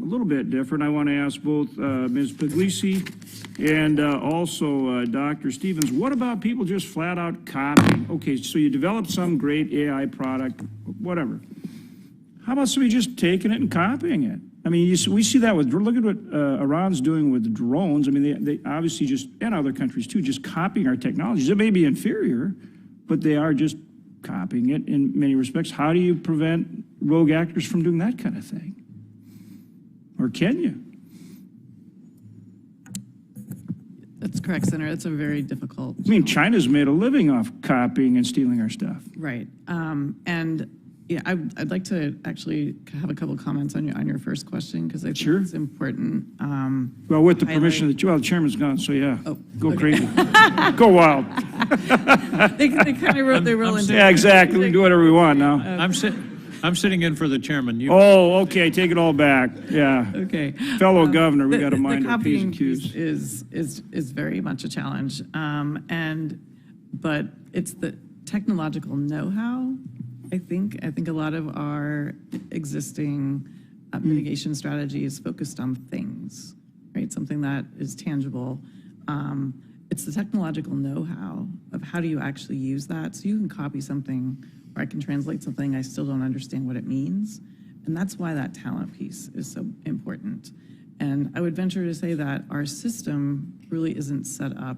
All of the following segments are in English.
a little bit different. I want to ask both Ms. Puglisi and also Dr. Stevens, what about people just flat out copying? Okay, so you developed some great AI product, whatever. How about somebody just taking it and copying it? I mean, we see that with, look at what Iran's doing with drones. I mean, they obviously just, and other countries too, just copying our technologies. It may be inferior, but they are just copying it in many respects. How do you prevent rogue actors from doing that kind of thing? Or can you? That's correct, Senator. It's a very difficult. I mean, China's made a living off copying and stealing our stuff. Right. And yeah, I'd like to actually have a couple comments on your first question, because I think it's important. Well, with the permission of the chairman's gone, so yeah, go crazy, go wild. they kind of wrote their role into. Yeah, exactly. We can do whatever we want now. I'm sitting in for the chairman. Oh, okay. Take it all back. Yeah. Okay. Fellow governor, we got to mind our P's and copying Q's. is very much a challenge, but it's the technological know-how. I think a lot of our existing mitigation strategy is focused on things, right? Something that is tangible. It's the technological know-how of how do you actually use that. So you can copy something, or I can translate something, I still don't understand what it means. And that's why that talent piece is so important. And I would venture to say that our system really isn't set up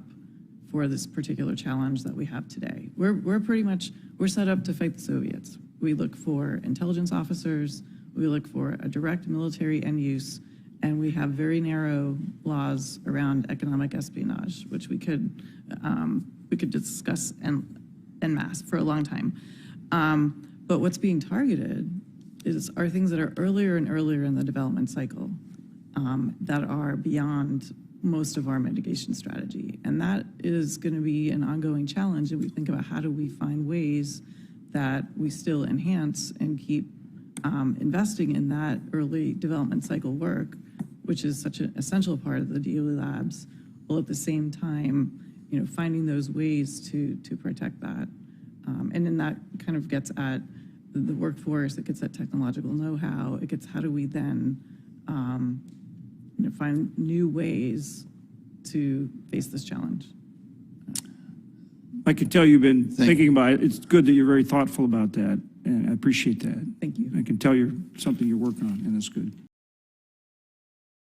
for this particular challenge that we have today. We're set up to fight the Soviets. We look for intelligence officers, we look for a direct military end use, and we have very narrow laws around economic espionage, which we could discuss en masse for a long time. But what's being targeted are things that are earlier and earlier in the development cycle, that are beyond most of our mitigation strategy. And that is going to be an ongoing challenge. And we think about how do we find ways that we still enhance and keep investing in that early development cycle work, which is such an essential part of the DOE labs, while at the same time, finding those ways to protect that. And then that kind of gets at the workforce, it gets at technological know-how, it gets how do we then find new ways to face this challenge. I can tell you've been thinking about it. It's good that you're very thoughtful about that, and I appreciate that. Thank you. I can tell you're something you're working on, and that's good.